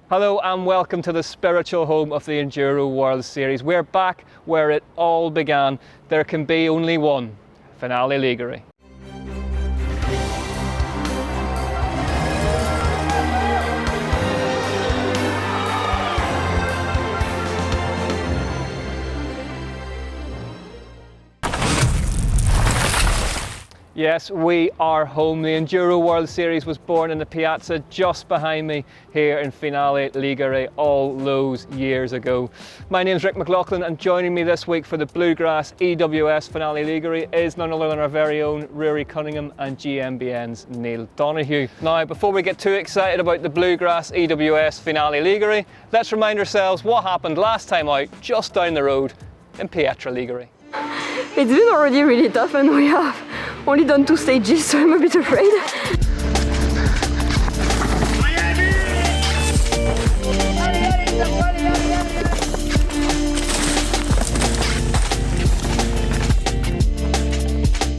Hello and welcome to the spiritual home of the Enduro World Series. We're back where it all began. There can be only one, Finale Ligure. Yes, we are home. The Enduro World Series was born in the piazza just behind me here in Finale Ligure all those years ago. My name's Rick McLaughlin, and joining me this week for the Bluegrass EWS Finale Ligure is none other than our very own Rory Cunningham and GMBN's Neil Donoghue. Now, before we get too excited about the Bluegrass EWS Finale Ligure, let's remind ourselves what happened last time out just down the road in Pietra Ligure. It's been already really tough, and we have only done 2 stages, so I'm a bit afraid.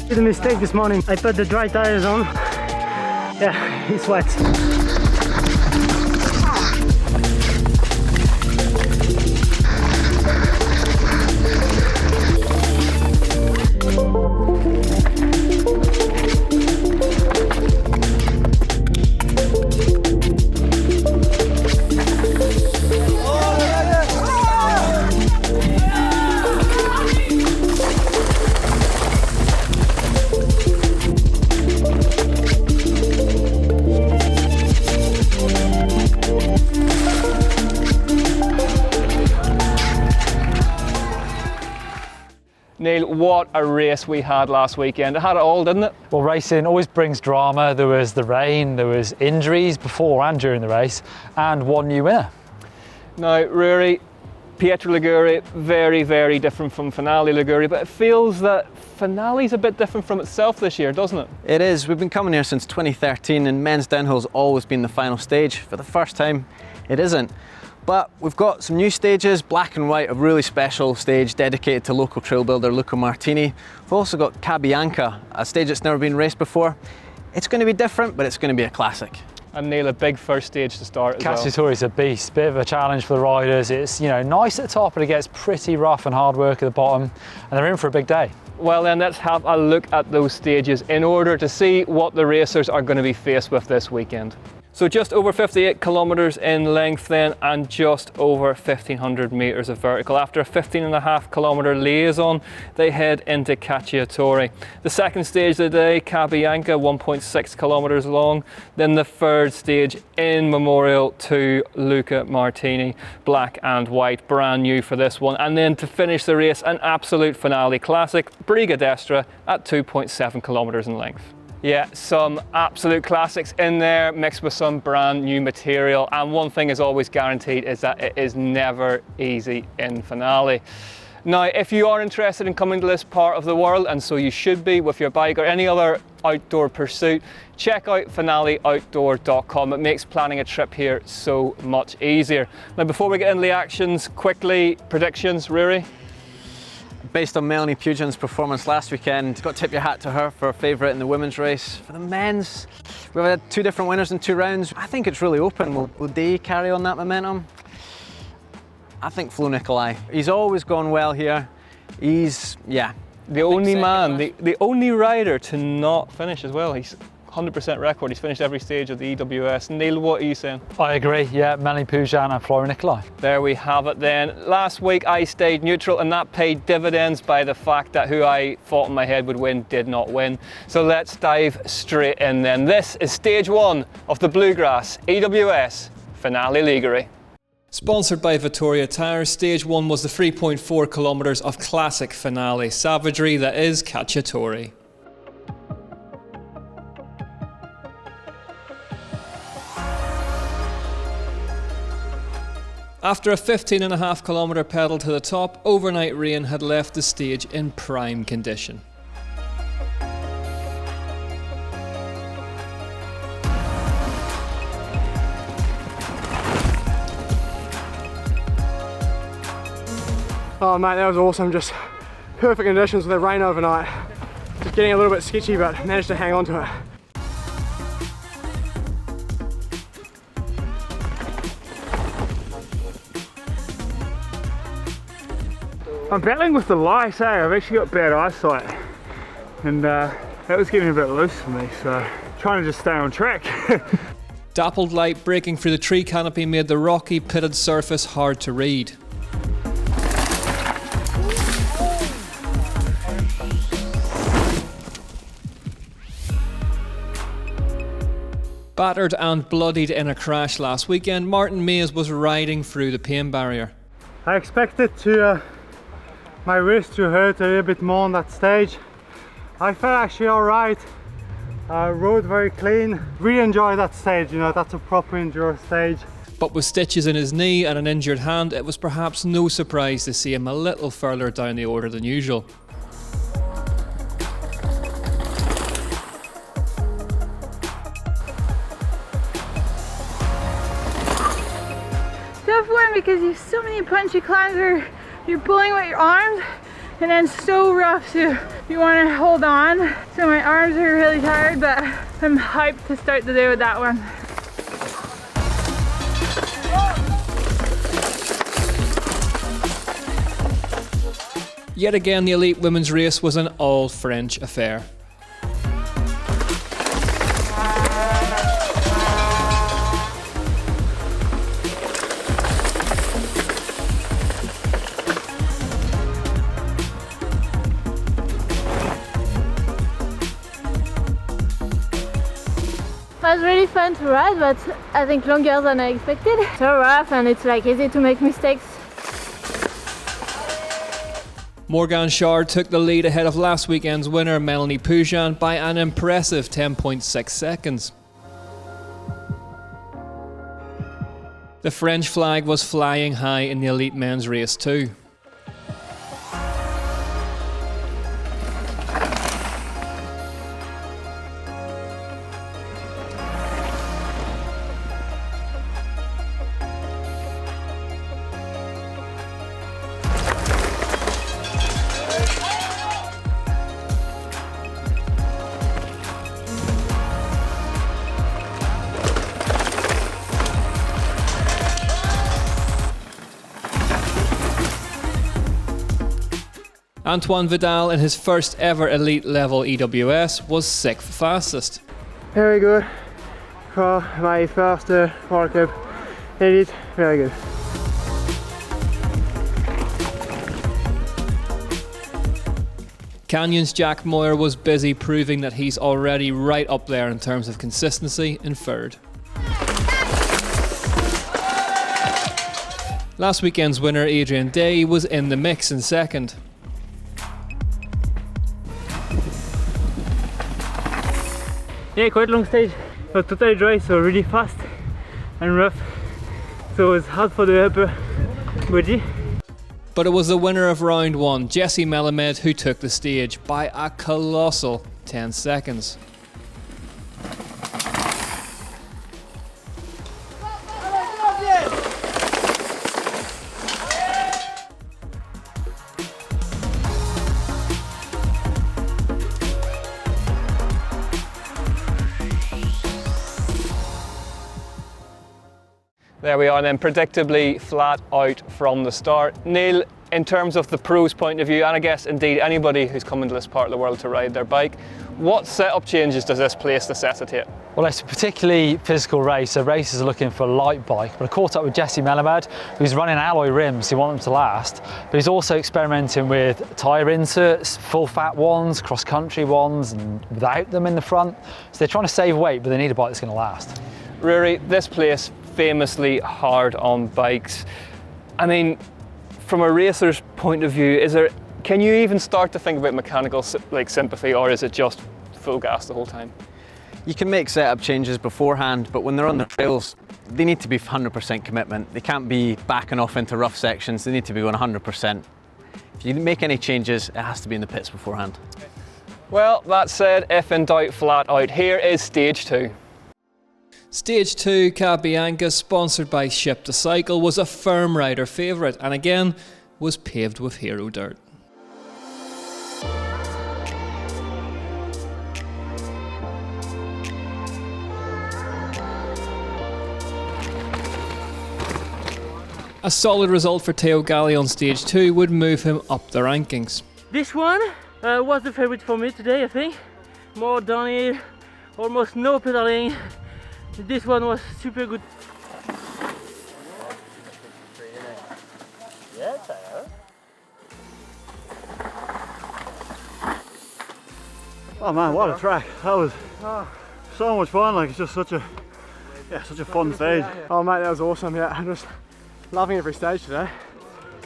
I did a mistake this morning. I put the dry tires on. Yeah, it's wet. Neil, what a race we had last weekend. It had it all, didn't it? Well, racing always brings drama. There was the rain, there was injuries before and during the race, and one new winner. Now, Rory, Pietra Ligure, very, very different from Finale Ligure, but it feels that Finale's a bit different from itself this year, doesn't it? It is. We've been coming here since 2013, and men's downhill's always been the final stage. For the first time, it isn't. But we've got some new stages, black and white, a really special stage dedicated to local trail builder Luca Martini. We've also got Cabianca, a stage that's never been raced before. It's going to be different, but it's going to be a classic. And Neil, a big first stage to start as well. Cacciatore's a beast, bit of a challenge for the riders. It's, nice at the top, but it gets pretty rough and hard work at the bottom, and they're in for a big day. Well then, let's have a look at those stages in order to see what the racers are going to be faced with this weekend. So just over 58 kilometres in length then, and just over 1,500 metres of vertical. After a 15.5 kilometre liaison, they head into Cacciatore. The second stage of the day, Cabianca, 1.6 kilometres long. Then the third stage in memorial to Luca Martini, black and white, brand new for this one. And then to finish the race, an absolute finale classic, Briga d'Estra at 2.7 kilometres in length. Yeah, some absolute classics in there, mixed with some brand new material. And one thing is always guaranteed is that it is never easy in Finale. Now, if you are interested in coming to this part of the world, and so you should be with your bike or any other outdoor pursuit, check out finaleoutdoor.com. It makes planning a trip here so much easier. Now, before we get into the actions, quickly, predictions, Rory? Based on Melanie Pugin's performance last weekend, got to tip your hat to her for a favourite in the women's race. For the men's, we've had 2 different winners in 2 rounds. I think it's really open. Will they carry on that momentum? I think Flo Nicolai. He's always gone well here. He's, the only man, the only rider to not finish as well. He's 100% record. He's finished every stage of the EWS. Neil, what are you saying? I agree, yeah, Melanie Pugan and Flo Nicolai. There we have it then. Last week I stayed neutral, and that paid dividends by the fact that who I thought in my head would win did not win. So let's dive straight in then. This is stage 1 of the Bluegrass EWS Finale Ligure. Sponsored by Vittoria Tires, stage 1 was the 3.4 kilometres of classic Finale savagery that is Cacciatore. After a 15.5 kilometre pedal to the top, overnight rain had left the stage in prime condition. Oh mate, that was awesome. Just perfect conditions with the rain overnight. Just getting a little bit sketchy, but managed to hang on to it. I'm battling with the light, I've actually got bad eyesight, and that was getting a bit loose for me, so trying to just stay on track. Dappled light breaking through the tree canopy made the rocky, pitted surface hard to read. Battered and bloodied in a crash last weekend, Martin Mays was riding through the pain barrier. I expected my wrist to hurt a little bit more on that stage. I felt actually alright. Rode very clean. Really enjoyed that stage, you know, that's a proper enduro stage. But with stitches in his knee and an injured hand, it was perhaps no surprise to see him a little further down the order than usual. Tough one because you have so many punchy climbs where you're pulling with your arms, and then so rough, so you want to hold on. So my arms are really tired, but I'm hyped to start the day with that one. Yet again, the elite women's race was an all-French affair. It was really fun to ride, but I think longer than I expected. So rough, and it's like easy to make mistakes. Morgane Charre took the lead ahead of last weekend's winner Melanie Poujan by an impressive 10.6 seconds. The French flag was flying high in the elite men's race too. Antoine Vidal, in his first ever elite level EWS, was 6th fastest. Very good for my first World Cup elite, very good. Canyon's Jack Moyer was busy proving that he's already right up there in terms of consistency in third. Last weekend's winner Adrian Day was in the mix in second. Yeah, quite a long stage, but totally dry, so really fast and rough, so it's hard for the upper body. But it was the winner of round one, Jesse Melamed, who took the stage by a colossal 10 seconds. There we are then, predictably flat out from the start. Neil, in terms of the pros' point of view, and I guess indeed anybody who's coming to this part of the world to ride their bike, what setup changes does this place necessitate? Well, it's a particularly physical race, so racers are looking for a light bike. But I caught up with Jesse Melamed, who's running alloy rims, he wants them to last, but he's also experimenting with tyre inserts, full fat ones, cross-country ones, and without them in the front. So they're trying to save weight, but they need a bike that's going to last. Rory, this place famously hard on bikes. I mean, from a racer's point of view, can you even start to think about mechanical sympathy, or is it just full gas the whole time? You can make setup changes beforehand, but when they're on the trails, they need to be 100% commitment. They can't be backing off into rough sections, they need to be going 100%. If you make any changes, it has to be in the pits beforehand. Well, that said, if in doubt, flat out, here is stage 2. Stage 2, Cabianca, sponsored by Ship to Cycle, was a firm rider favourite and again was paved with hero dirt. A A solid result for Theo Galli on stage 2 would move him up the rankings. This one was the favorite for me today, I think. More downhill, almost no pedaling. This one was super good. Oh man, what a track. That was so much fun. Like, it's just such a fun stage. Oh mate, that was awesome. Yeah, I'm just loving every stage today.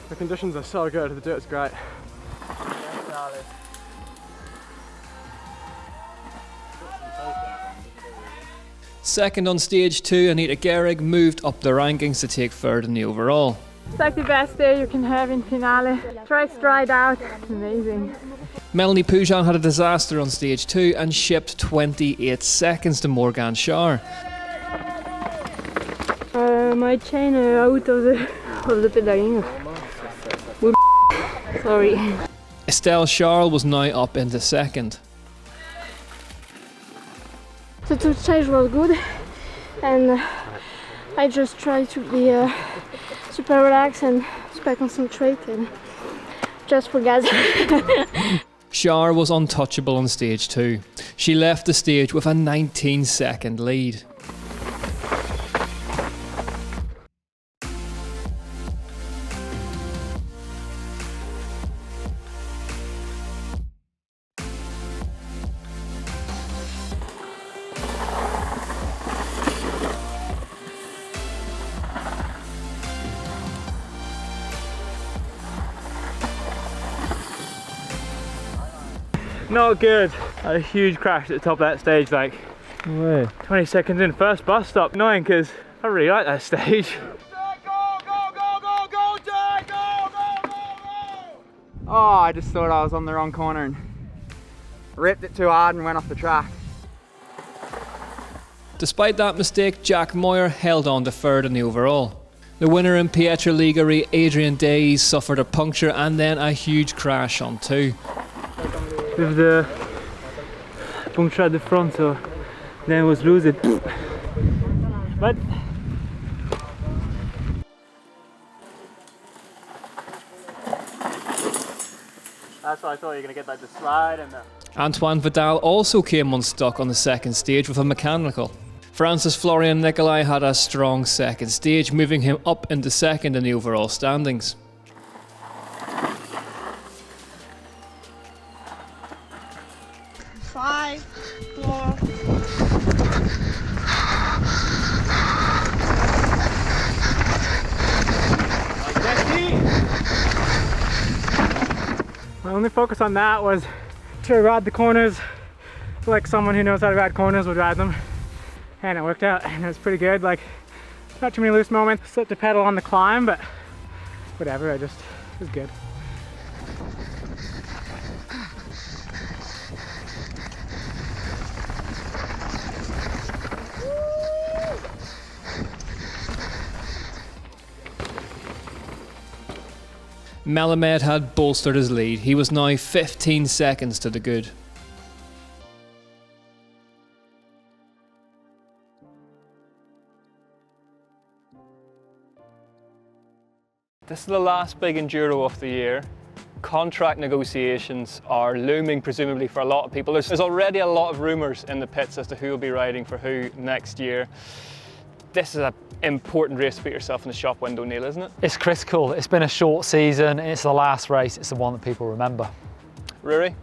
The conditions are so good, the dirt's great. Second on stage 2, Anita Gehrig moved up the rankings to take third in the overall. It's like the best day you can have in Finale. Try stride out, it's amazing. Melanie Poujan had a disaster on stage 2 and shipped 28 seconds to Morgane Charre. My chain out of the pedaling. Sorry. Estelle Charles was now up into second. The two stage was good, and I just tried to be super relaxed and super concentrated. Just for gas. Charre was untouchable on stage 2. She left the stage with a 19-second lead. Not good. I had a huge crash at the top of that stage, like 20 seconds in, first bus stop. Annoying because I really like that stage. Oh, I just thought I was on the wrong corner and ripped it too hard and went off the track. Despite that mistake, Jack Moyer held on to third in the overall. The winner in Finale Ligure, Adrian Days, suffered a puncture and then a huge crash on 2. With the puncture at the front, so then was lose it. But that's why I thought you were gonna get like the slide and the... Antoine Vidal also came unstuck on the second stage with a mechanical. Francis Florian Nicolai had a strong second stage, moving him up into second in the overall standings. My only focus on that was to ride the corners like someone who knows how to ride corners would ride them, and it worked out and it was pretty good. Like, not too many loose moments, slipped the pedal on the climb, but whatever, it was good. Melamed had bolstered his lead. He was now 15 seconds to the good. This is the last big enduro of the year. Contract negotiations are looming, presumably, for a lot of people. There's already a lot of rumours in the pits as to who will be riding for who next year. This is an important race to put yourself in the shop window, Neil, isn't it? It's critical. It's been a short season. It's the last race. It's the one that people remember. Rory?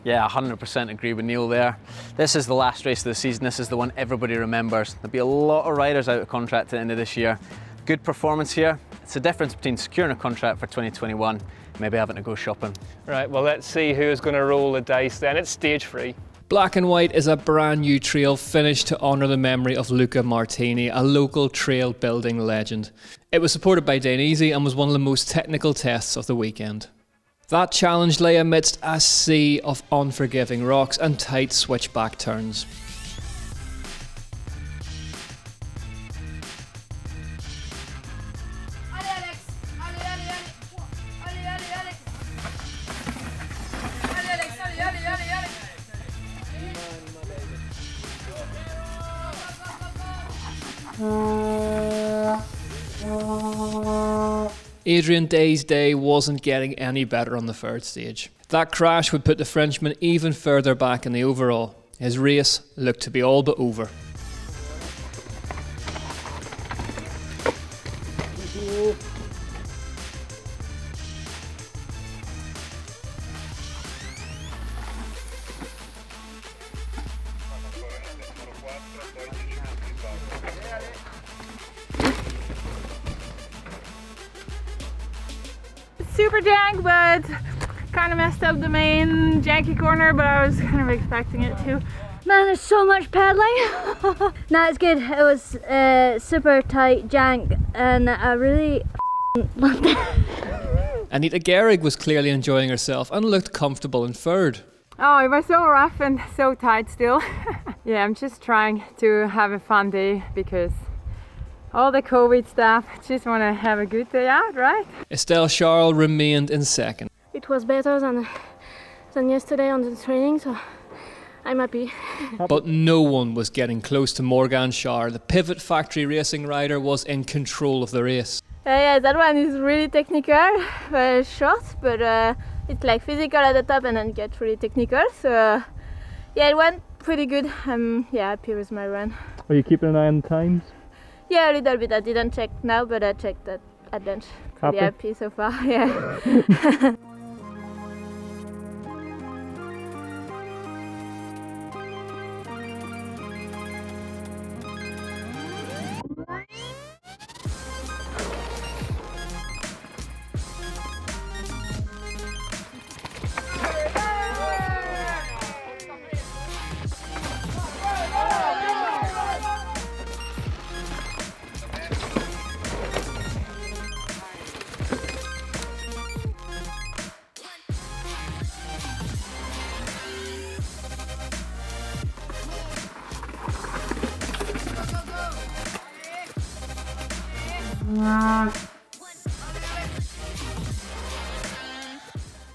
Yeah, 100% agree with Neil there. This is the last race of the season. This is the one everybody remembers. There'll be a lot of riders out of contract at the end of this year. Good performance here. It's the difference between securing a contract for 2021 and maybe having to go shopping. Right, well, let's see who's going to roll the dice then. It's stage 3. Black and White is a brand new trail finished to honour the memory of Luca Martini, a local trail building legend. It was supported by Dainese and was one of the most technical tests of the weekend. That challenge lay amidst a sea of unforgiving rocks and tight switchback turns. Adrian Day's day wasn't getting any better on the third stage. That crash would put the Frenchman even further back in the overall. His race looked to be all but over. Super jank, but kind of messed up the main janky corner, but I was kind of expecting it to. Man, there's so much pedaling. No, it's good. It was super tight jank, and I really loved it. Anita Gehrig was clearly enjoying herself and looked comfortable in third. Oh, it was so rough and so tight still. Yeah, I'm just trying to have a fun day because all the COVID stuff, just want to have a good day out, right? Estelle Charles remained in second. It was better than yesterday on the training, so I'm happy. But no one was getting close to Morgane Charre. The Pivot Factory racing rider was in control of the race. Yeah, that one is really technical, very short, but it's like physical at the top and then get really technical. So yeah, it went pretty good. I'm happy with my run. Are you keeping an eye on the times? Yeah, a little bit. I didn't check now, but I checked that at lunch. Pretty happy so far, yeah.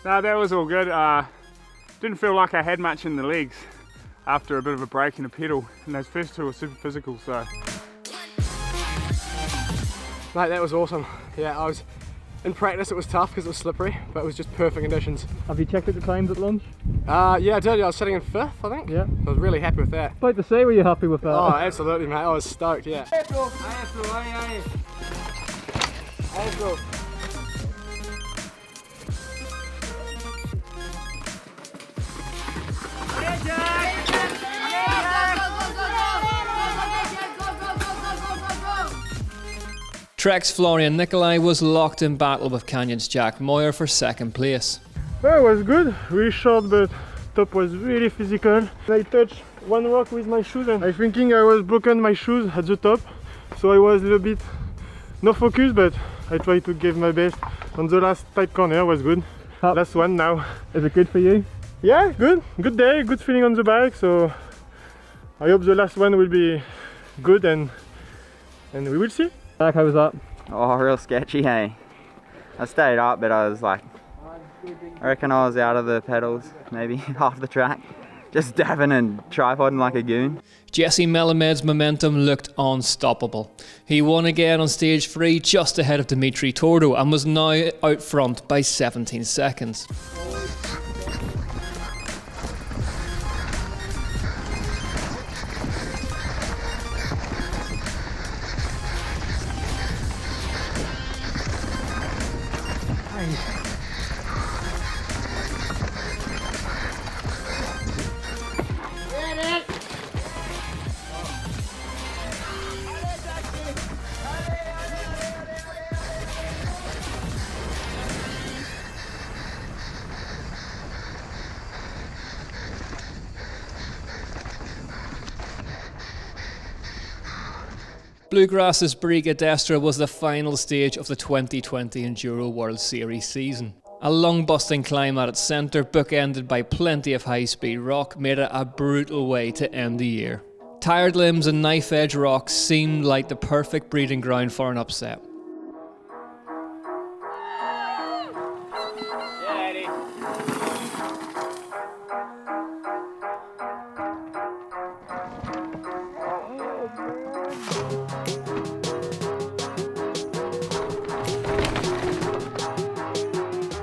No, that was all good. Didn't feel like I had much in the legs after a bit of a break in a pedal, and those first two were super physical, so. Mate, that was awesome. Yeah, in practice it was tough because it was slippery, but it was just perfect conditions. Have you checked out the times at lunch? Yeah, I did. I was sitting in 5th, I think. Yeah. I was really happy with that. I'd like to say, were you happy with that? Oh, absolutely, mate. I was stoked, yeah. Trek's Florian Nicolai was locked in battle with Canyon's Jack Moyer for second place. Well, it was good, really short, but top was really physical. I touched one rock with my shoes and I thinking I was broken my shoes at the top, so I was a little bit no focus, but I tried to give my best. On the last tight corner was good. Last one now. Is it good for you? Yeah, good. Good day, good feeling on the bike, so I hope the last one will be good and we will see. How was that? Oh, real sketchy, hey. I stayed up, but I was like, I reckon I was out of the pedals, maybe half the track, just dabbing and tripoding like a goon. Jesse Melamed's momentum looked unstoppable. He won again on stage 3 just ahead of Dimitri Tordo and was now out front by 17 seconds. Bluegrass's Briga Destra was the final stage of the 2020 Enduro World Series season. A lung-busting climb at its centre, bookended by plenty of high-speed rock, made it a brutal way to end the year. Tired limbs and knife-edge rocks seemed like the perfect breeding ground for an upset.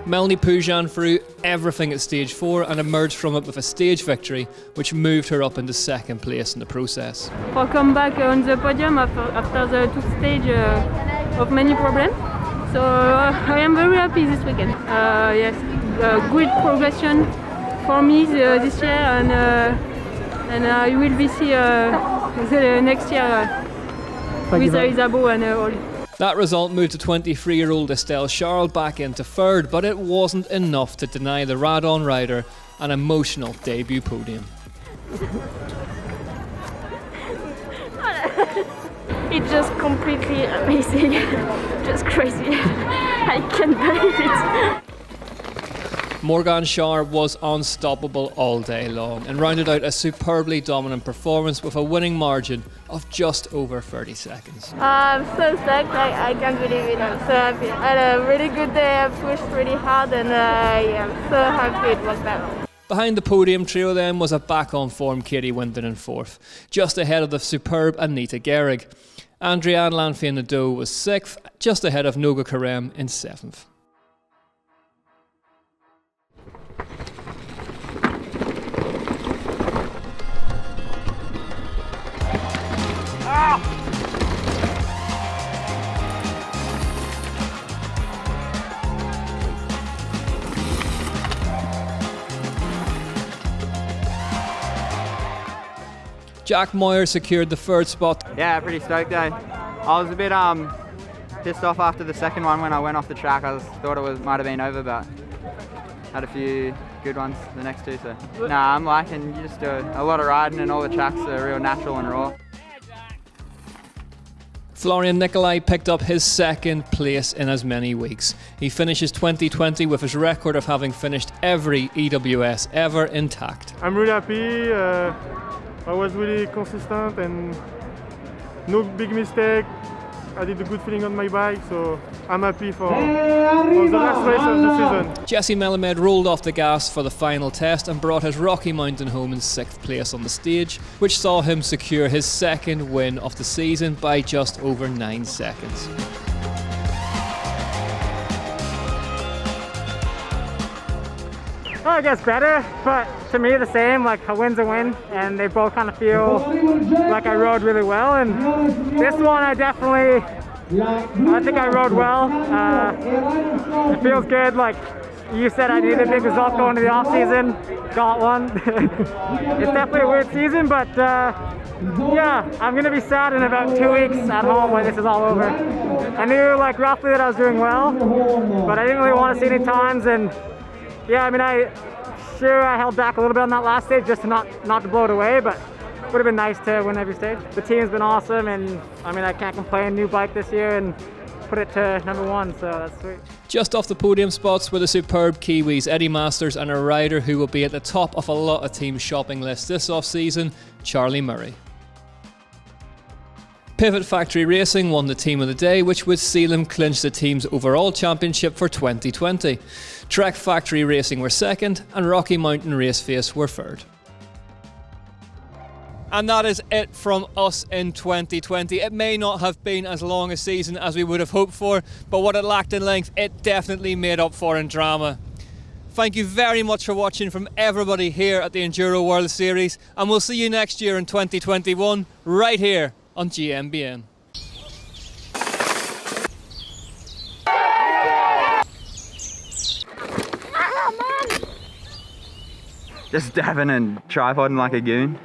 Melanie Poujan threw everything at stage 4 and emerged from it with a stage victory, which moved her up into 2nd place in the process. For come back on the podium after the 2 stages of many problems. So I am very happy this weekend. Yes, good progression for me this year, and I will be see the next year with Isabeau and all. That result moved the 23-year-old Estelle Charles back into 3rd, but it wasn't enough to deny the Radon rider an emotional debut podium. It's just completely amazing, just crazy. I can't believe it. Morgane Charre was unstoppable all day long and rounded out a superbly dominant performance with a winning margin of just over 30 seconds. I'm so stoked, I can't believe it. I'm so happy. I had a really good day, I pushed really hard, and I am so happy it was that. Behind the podium trio then was a back-on-form Katie Winton in 4th, just ahead of the superb Anita Gehrig. Andriane Lanfey-Nadeau was 6th, just ahead of Noga Karem in 7th. Jack Moyer secured the 3rd spot. Yeah, pretty stoked though. I was a bit pissed off after the 2nd one when I went off the track. I thought it might have been over, but had a few good ones the next 2. So nah, I'm liking, you just do a lot of riding and all the tracks are real natural and raw. Florian Nicolai picked up his 2nd place in as many weeks. He finishes 2020 with his record of having finished every EWS ever intact. I'm really happy. I was really consistent and no big mistake. I did a good feeling on my bike, so I'm happy for the last race of the season. Jesse Melamed rolled off the gas for the final test and brought his Rocky Mountain home in 6th place on the stage, which saw him secure his 2nd win of the season by just over 9 seconds. Well, I guess better, but to me the same, like a win's a win, and they both kind of feel like I rode really well, and this one I think I rode well. It feels good, like you said I needed a big result going to the off season, got one. It's definitely a weird season, but yeah, I'm gonna be sad in about 2 weeks at home when this is all over. I knew like roughly that I was doing well, but I didn't really want to see any times, and yeah, I mean, I held back a little bit on that last stage just to not to blow it away, but it would have been nice to win every stage. The team's been awesome, and I mean, I can't complain. New bike this year and put it to #1, so that's sweet. Just off the podium spots were the superb Kiwis Eddie Masters and a rider who will be at the top of a lot of team shopping lists this off-season, Charlie Murray. Pivot Factory Racing won the Team of the Day, which would see them clinch the team's overall championship for 2020. Trek Factory Racing were 2nd and Rocky Mountain Raceface were 3rd. And that is it from us in 2020. It may not have been as long a season as we would have hoped for, but what it lacked in length, it definitely made up for in drama. Thank you very much for watching from everybody here at the Enduro World Series, and we'll see you next year in 2021, right here on GMBN. Just dabbing and tripoding like a goon.